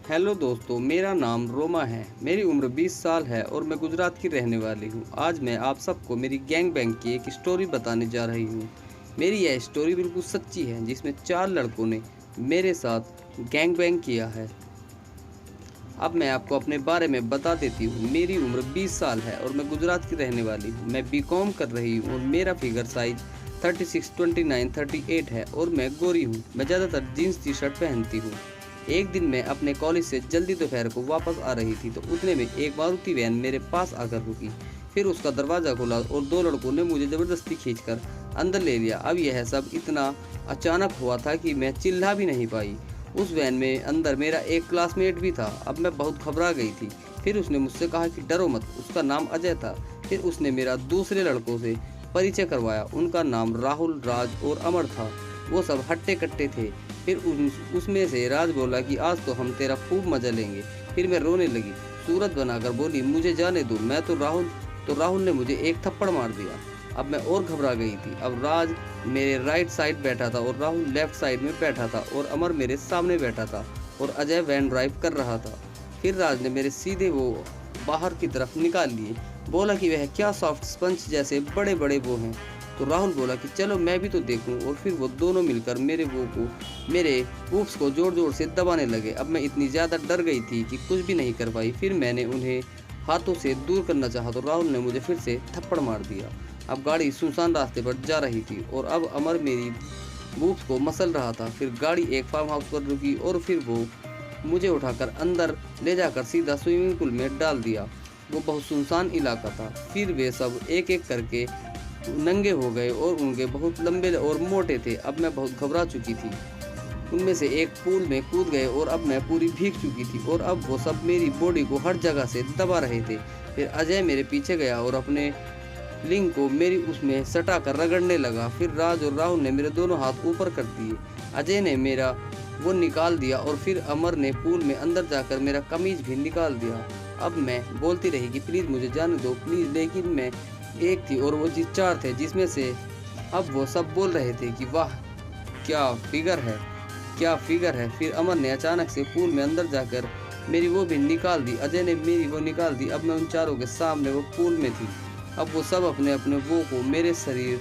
Hello दोस्तों, मेरा नाम रोमा है। मेरी उम्र 20 साल है और मैं गुजरात की रहने वाली हूँ। आज मैं आप सबको मेरी गैंग बैंग की एक स्टोरी बताने जा रही हूँ। मेरी यह स्टोरी बिल्कुल सच्ची है, जिसमें 4 लड़कों ने मेरे साथ गैंग बैंग किया है। अब मैं आपको अपने बारे में बता देती हूँ। मेरी उम्र 20 साल है और मैं गुजरात की रहने वाली हूँ। मैं बीकॉम कर रही हूँ और मेरा फिगर साइज 36, 29, 38 है और मैं गोरी हूँ। मैं ज़्यादातर जीन्स टी शर्ट पहनती हूँ। एक दिन मैं अपने कॉलेज से जल्दी दोपहर को वापस आ रही थी, तो उतने में एक मारुति वैन मेरे पास आकर रुकी। फिर उसका दरवाज़ा खुला और 2 लड़कों ने मुझे ज़बरदस्ती खींचकर अंदर ले लिया। अब यह सब इतना अचानक हुआ था कि मैं चिल्ला भी नहीं पाई। उस वैन में अंदर मेरा एक क्लासमेट भी था। अब मैं बहुत घबरा गई थी। फिर उसने मुझसे कहा कि डरो मत, उसका नाम अजय था। फिर उसने मेरा दूसरे लड़कों से परिचय करवाया। उनका नाम राहुल, राज और अमर था। वो सब हट्टे कट्टे थे। फिर उसमें से राज बोला कि आज तो हम तेरा खूब मजा लेंगे। फिर मैं रोने लगी, सूरत बनाकर बोली मुझे जाने दो, मैं तो राहुल ने मुझे एक थप्पड़ मार दिया। अब मैं और घबरा गई थी। अब राज मेरे राइट साइड बैठा था और राहुल लेफ्ट साइड में बैठा था और अमर मेरे सामने बैठा था और अजय वैन ड्राइव कर रहा था। फिर राज ने मेरे सीधे वो बाहर की तरफ निकाल लिए। बोला कि वह क्या सॉफ्ट स्पंज जैसे बड़े बड़े वो हैं। तो राहुल बोला कि चलो मैं भी तो देखूं, और फिर वो दोनों मिलकर मेरे पूप्स को जोर जोर से दबाने लगे। अब मैं इतनी ज़्यादा डर गई थी कि कुछ भी नहीं कर पाई। फिर मैंने उन्हें हाथों से दूर करना चाहा तो राहुल ने मुझे फिर से थप्पड़ मार दिया। अब गाड़ी सुनसान रास्ते पर जा रही थी और अब अमर मेरी बूब्स को मसल रहा था। फिर गाड़ी एक फार्म हाउस पर रुकी और फिर वो मुझे उठाकर अंदर ले जाकर सीधा स्विमिंग पूल में डाल दिया। वो बहुत सुनसान इलाका था। फिर वे सब एक एक करके नंगे हो गए और उनके बहुत लंबे और मोटे थे। अब मैं बहुत घबरा चुकी थी। उनमें से एक पूल में कूद गए और अब मैं पूरी भीग चुकी थी और अब वो सब मेरी बॉडी को हर जगह से दबा रहे थे। फिर अजय मेरे पीछे गया और अपने लिंग को मेरी उसमें सटा कर रगड़ने लगा। फिर राज और राहुल ने मेरे दोनों हाथ ऊपर कर दिए। अजय ने मेरा वो निकाल दिया और फिर अमर ने पूल में अंदर जाकर मेरा कमीज भी निकाल दिया। अब मैं बोलती रही कि प्लीज़ मुझे जाने दो प्लीज़, लेकिन मैं एक थी और वो 4 थे, जिसमें से अब वो सब बोल रहे थे कि वाह क्या फिगर है, क्या फिगर है। फिर अमर ने अचानक से पूल में अंदर जाकर मेरी वो भी निकाल दी। अजय ने मेरी वो निकाल दी। अब मैं उन चारों के सामने वो पूल में थी। अब वो सब अपने अपने वो को मेरे शरीर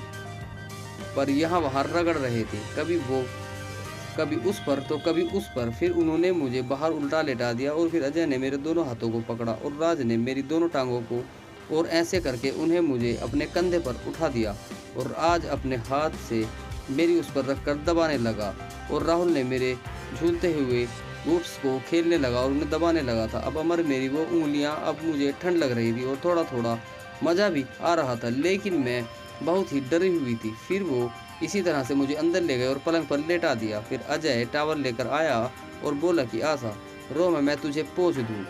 पर यहाँ वहाँ रगड़ रहे थे, कभी उस पर तो कभी उस पर। फिर उन्होंने मुझे बाहर उल्टा लेटा दिया और फिर अजय ने मेरे दोनों हाथों को पकड़ा और राज ने मेरी दोनों टांगों को, और ऐसे करके उन्हें मुझे अपने कंधे पर उठा दिया और आज अपने हाथ से मेरी उस पर रखकर दबाने लगा। और राहुल ने मेरे झूलते हुए बूट्स को खेलने लगा और उन्हें दबाने लगा था। अब अमर मेरी वो उंगलियां, अब मुझे ठंड लग रही थी और थोड़ा थोड़ा मज़ा भी आ रहा था, लेकिन मैं बहुत ही डरी हुई थी। फिर वो इसी तरह से मुझे अंदर ले गए और पलंग पर लेटा दिया। फिर अजय टावल लेकर आया और बोला कि आशा रो मैं तुझे पोंछ दूँ।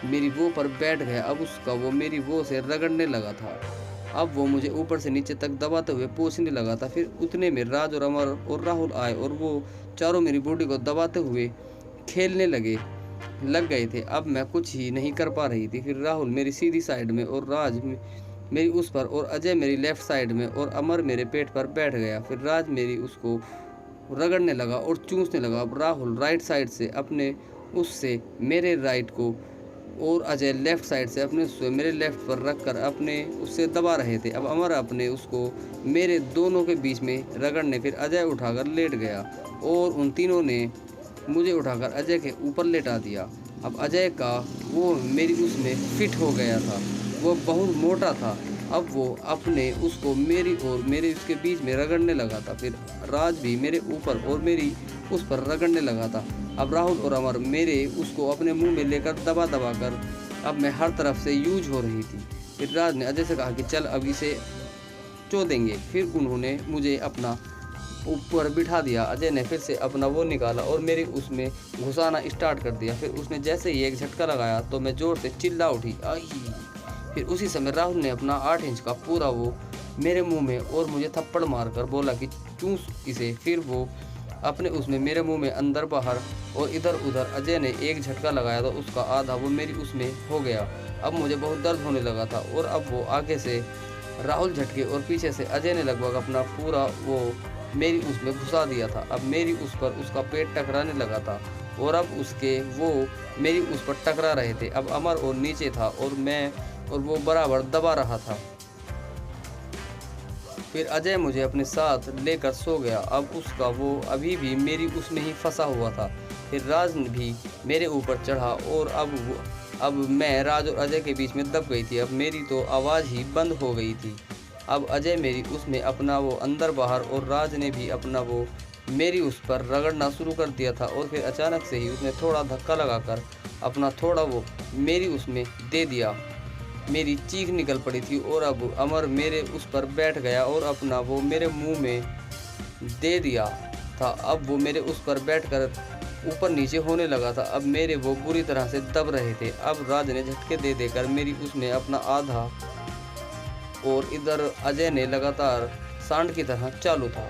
मेरी वो पर बैठ गया। अब उसका वो मेरी वो से रगड़ने लगा था। अब वो मुझे ऊपर से नीचे तक दबाते हुए पोंछने लगा था। फिर उतने में राज और अमर और राहुल आए और वो चारों मेरी बॉडी को दबाते हुए खेलने लग गए थे। अब मैं कुछ ही नहीं कर पा रही थी। फिर राहुल मेरी सीधी साइड में और राज मेरी उस पर और अजय मेरी लेफ्ट साइड में और अमर मेरे पेट पर बैठ गया। फिर राज मेरी उसको रगड़ने लगा और चूसने लगा। अब राहुल राइट साइड से अपने उससे मेरे राइट को और अजय लेफ्ट साइड से अपने उससे मेरे लेफ्ट पर रखकर अपने उससे दबा रहे थे। अब अमर अपने उसको मेरे दोनों के बीच में रगड़ने, फिर अजय उठाकर लेट गया और उन तीनों ने मुझे उठाकर अजय के ऊपर लेटा दिया। अब अजय का वो मेरी उसमें फिट हो गया था। वो बहुत मोटा था। अब वो अपने उसको मेरी और मेरे उसके बीच में रगड़ने लगा था। फिर राज भी मेरे ऊपर और मेरी उस पर रगड़ने लगा था। अब राहुल और अमर मेरे उसको अपने मुंह में लेकर दबा दबा कर अब मैं हर तरफ से यूज हो रही थी। फिर राज ने अजय से कहा कि चल अब इसे चो देंगे। फिर उन्होंने मुझे अपना ऊपर बिठा दिया। अजय ने फिर से अपना वो निकाला और मेरी उसमें घुसाना स्टार्ट कर दिया। फिर उसने जैसे ही एक झटका लगाया तो मैं ज़ोर से चिल्ला उठी, आई। फिर उसी समय राहुल ने अपना 8 इंच का पूरा वो मेरे मुंह में और मुझे थप्पड़ मारकर बोला कि चूस इसे। फिर वो अपने उसमें मेरे मुंह में अंदर बाहर और इधर उधर। अजय ने एक झटका लगाया तो उसका आधा वो मेरी उसमें हो गया। अब मुझे बहुत दर्द होने लगा था और अब वो आगे से राहुल झटके और पीछे से अजय ने लगभग अपना पूरा वो मेरी उसमें घुसा दिया था। अब मेरी उस पर उसका पेट टकराने लगा था और अब उसके वो मेरी उस पर टकरा रहे थे। अब अमर और नीचे था और मैं और वो बराबर दबा रहा था। फिर अजय मुझे अपने साथ लेकर सो गया। अब उसका वो अभी भी मेरी उसमें ही फंसा हुआ था। फिर राज भी मेरे ऊपर चढ़ा और अब मैं राज और अजय के बीच में दब गई थी। अब मेरी तो आवाज़ ही बंद हो गई थी। अब अजय मेरी उसमें अपना वो अंदर बाहर और राज ने भी अपना वो मेरी उस पर रगड़ना शुरू कर दिया था। और फिर अचानक से ही उसने थोड़ा धक्का लगाकर अपना थोड़ा वो मेरी उसमें दे दिया। मेरी चीख निकल पड़ी थी और अब अमर मेरे उस पर बैठ गया और अपना वो मेरे मुंह में दे दिया था। अब वो मेरे उस पर बैठकर ऊपर नीचे होने लगा था। अब मेरे वो बुरी तरह से दब रहे थे। अब राज ने झटके दे देकर मेरी उसमें अपना आधा और इधर अजय ने लगातार सांड की तरह चालू था।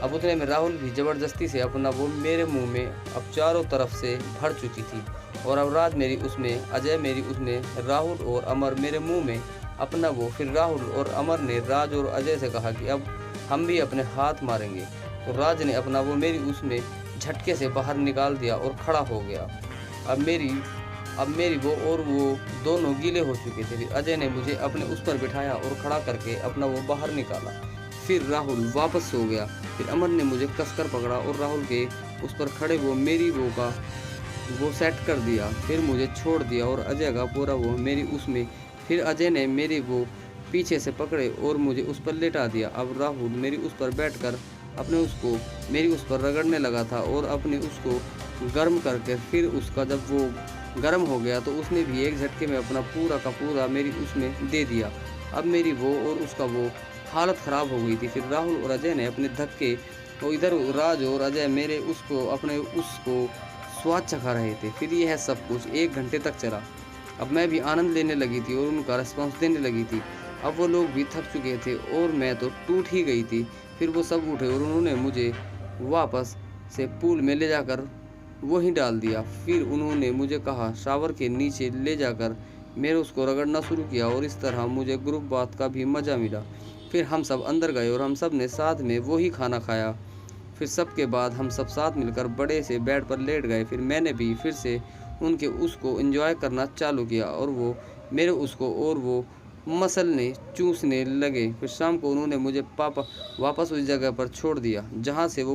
अब उतने में राहुल भी ज़बरदस्ती से अपना वो मेरे मुंह में अब चारों तरफ से भर चुकी थी। और अब राज मेरी उसमें, अजय मेरी उसमें, राहुल और अमर मेरे मुंह में अपना वो। फिर राहुल और अमर ने राज और अजय से कहा कि अब हम भी अपने हाथ मारेंगे। तो राज ने अपना वो मेरी उसमें झटके से बाहर निकाल दिया और खड़ा हो गया। अब मेरी वो और वो दोनों गीले हो चुके थे। फिर अजय ने मुझे अपने उस पर बिठाया और खड़ा करके अपना वो बाहर निकाला। फिर राहुल वापस सो गया। फिर अमर ने मुझे कसकर पकड़ा और राहुल के उस पर खड़े वो मेरी वो का वो सेट कर दिया। फिर मुझे छोड़ दिया और अजय का पूरा वो मेरी उसमें। फिर अजय ने मेरी वो पीछे से पकड़े और मुझे उस पर लेटा दिया। अब राहुल मेरी उस पर बैठकर अपने उसको मेरी उस पर रगड़ने लगा था और अपने उसको गर्म करके फिर उसका जब वो गर्म हो गया तो उसने भी एक झटके में अपना पूरा का पूरा मेरी उसमें दे दिया। अब मेरी वो और उसका वो हालत ख़राब हो गई थी। फिर राहुल और अजय ने अपने धक्के तो इधर राज और अजय मेरे उसको अपने उसको स्वाद चखा रहे थे। फिर यह सब कुछ 1 घंटे तक चला। अब मैं भी आनंद लेने लगी थी और उनका रिस्पॉन्स देने लगी थी। अब वो लोग भी थक चुके थे और मैं तो टूट ही गई थी। फिर वो सब उठे और उन्होंने मुझे वापस से पूल में ले जाकर वहीं डाल दिया। फिर उन्होंने मुझे कहा शावर के नीचे ले जाकर मेरे उसको रगड़ना शुरू किया और इस तरह मुझे ग्रुप बात का भी मज़ा मिला। फिर हम सब अंदर गए और हम सब ने साथ में वही खाना खाया। फिर सबके बाद हम सब साथ मिलकर बड़े से बेड पर लेट गए। फिर मैंने भी फिर से उनके उसको एंजॉय करना चालू किया और वो मेरे उसको और वो मसलने चूसने लगे। फिर शाम को उन्होंने मुझे वापस उस जगह पर छोड़ दिया जहाँ से वो